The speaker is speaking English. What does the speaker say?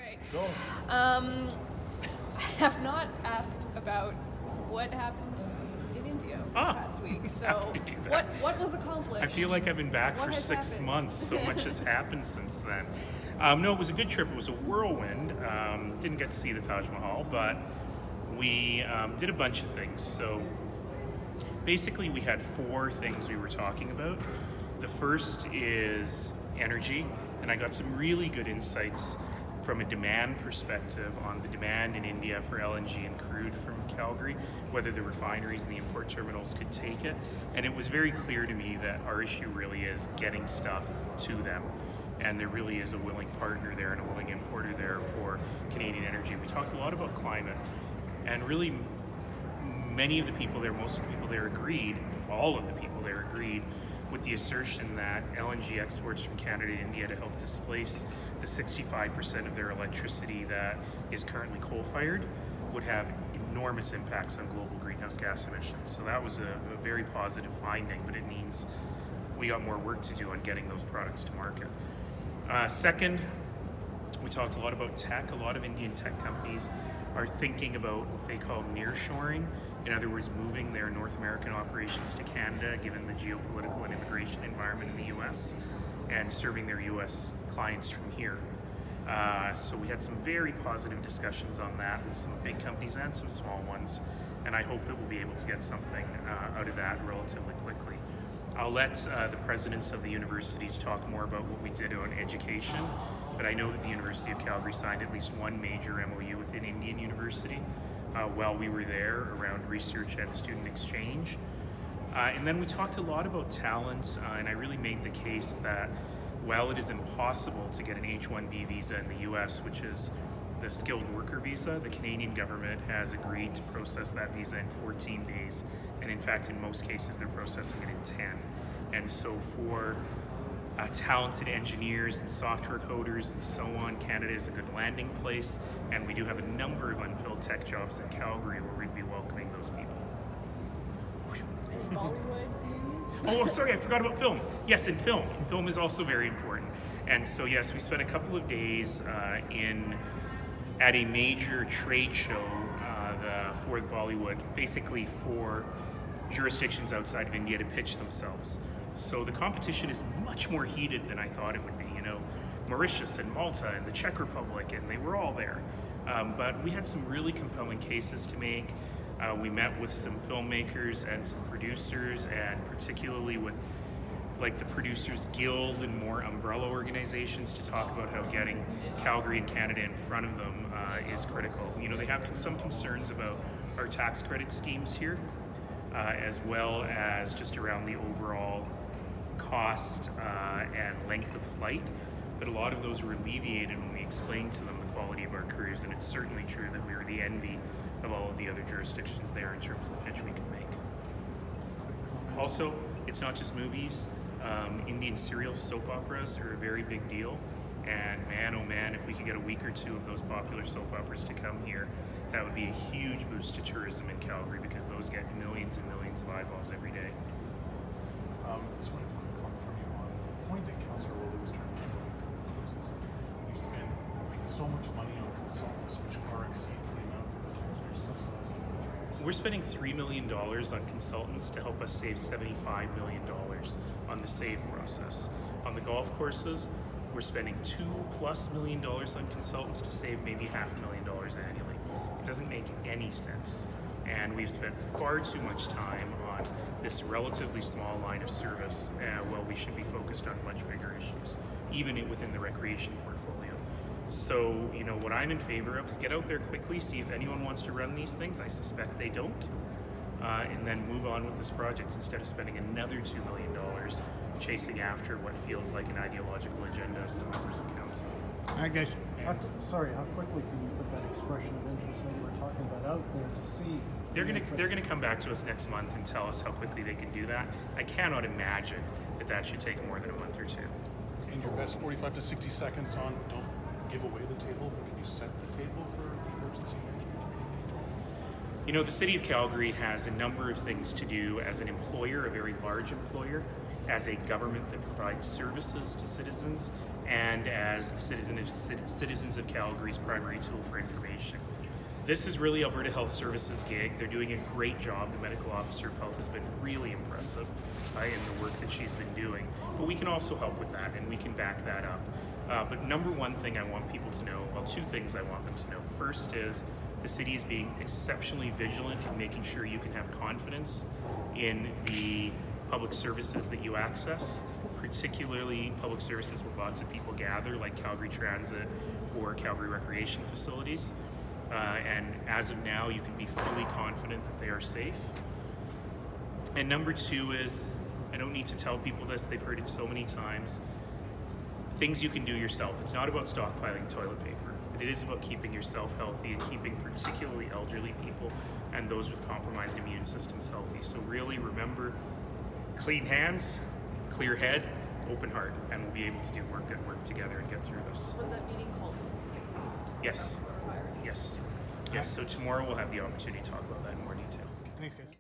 right. Go. I have not asked about what happened in India last week. So what was accomplished? I feel like I've been back What for has 6 happened? months. So much has happened since then. No, it was a good trip. It was a whirlwind. Didn't get to see the Taj Mahal, but we did a bunch of things. So basically we had 4 things we were talking about. The first is energy, and I got some really good insights from a demand perspective on the demand in India for LNG and crude from Calgary, whether the refineries and the import terminals could take it. And it was very clear to me that our issue really is getting stuff to them. And there really is a willing partner there and a willing importer there for Canadian energy. We talked a lot about climate, and really many of the people there, most of the people there agreed, all of the people there agreed with the assertion that LNG exports from Canada to India to help displace the 65% of their electricity that is currently coal-fired would have enormous impacts on global greenhouse gas emissions. So that was a very positive finding, but it means we got more work to do on getting those products to market. Second, we talked a lot about tech. A lot of Indian tech companies are thinking about what they call nearshoring. In other words, moving their North American operations to Canada, given the geopolitical and immigration environment in the US, and serving their US clients from here. So we had some very positive discussions on that with some big companies and some small ones, and I hope that we'll be able to get something out of that relatively quickly. I'll let the presidents of the universities talk more about what we did on education, but I know that the University of Calgary signed at least one major MOU with an Indian university while we were there around research and student exchange. And then we talked a lot about talent, and I really made the case that while it is impossible to get an H-1B visa in the US, which is the skilled worker visa, the Canadian government has agreed to process that visa in 14 days. And in fact, in most cases, they're processing it in 10. And so for talented engineers and software coders and so on, Canada is a good landing place. And we do have a number of unfilled tech jobs in Calgary where we'd be welcoming those people. Bollywood news? Oh, sorry, I forgot about film. Yes, in film. Film is also very important. And so yes, we spent a couple of days at a major trade show for Bollywood, basically for jurisdictions outside of India to pitch themselves. So the competition is much more heated than I thought it would be. You know, Mauritius and Malta and the Czech Republic, and they were all there. But we had some really compelling cases to make. We met with some filmmakers and some producers, and particularly with like the Producers Guild and more umbrella organizations to talk about how getting Calgary and Canada in front of them is critical. You know, they have some concerns about our tax credit schemes here, as well as just around the overall cost and length of flight. But a lot of those were alleviated when we explained to them the quality of our careers, and it's certainly true that we were the envy of all of the other jurisdictions there in terms of the pitch we could make. Also, it's not just movies. Indian serial soap operas are a very big deal, and man oh man, if we could get a week or two of those popular soap operas to come here, that would be a huge boost to tourism in Calgary, because those get millions and millions of eyeballs every day. Just want a quick comment from you on the point that Councillor Rowley was trying to make. You spend so much money on consultants, which far exceeds the amount that the taxpayers subsidize. We're spending $3 million on consultants to help us save $75 million on the SAVE process. On the golf courses, we're spending $2+ million on consultants to save maybe $500,000 annually. It doesn't make any sense. And we've spent far too much time on this relatively small line of service while we should be focused on much bigger issues, even within the recreation portfolio. So, you know, what I'm in favor of is get out there quickly, see if anyone wants to run these things. I suspect they don't. And then move on with this project instead of spending another $2 million chasing after what feels like an ideological agenda of some members of council. All right, guys. Sorry, how quickly can you put that expression of interest that you were talking about out there to see? They're gonna come back to us next month and tell us how quickly they can do that. I cannot imagine that should take more than a month or two. And your best 45 to 60 seconds on, don't give away the table, but can you set the table for the emergency management committee? You know, the City of Calgary has a number of things to do as an employer, a very large employer, as a government that provides services to citizens, and as the Citizens of Calgary's primary tool for information. This is really Alberta Health Services' gig. They're doing a great job. The medical officer of health has been really impressive in the work that she's been doing. But we can also help with that, and we can back that up. But number one thing I want people to know, well, two things I want them to know. First is the city is being exceptionally vigilant in making sure you can have confidence in the public services that you access, particularly public services where lots of people gather, like Calgary Transit or Calgary Recreation Facilities. And as of now, you can be fully confident that they are safe. And number two is, I don't need to tell people this, they've heard it so many times, things you can do yourself. It's not about stockpiling toilet paper. It is about keeping yourself healthy and keeping particularly elderly people and those with compromised immune systems healthy. So really remember, clean hands, clear head, open heart, and we'll be able to do good work together and get through this. Was that meeting called specifically to talk Yes. about coronavirus? Yes. Yes. So tomorrow we'll have the opportunity to talk about that in more detail. Thanks, guys.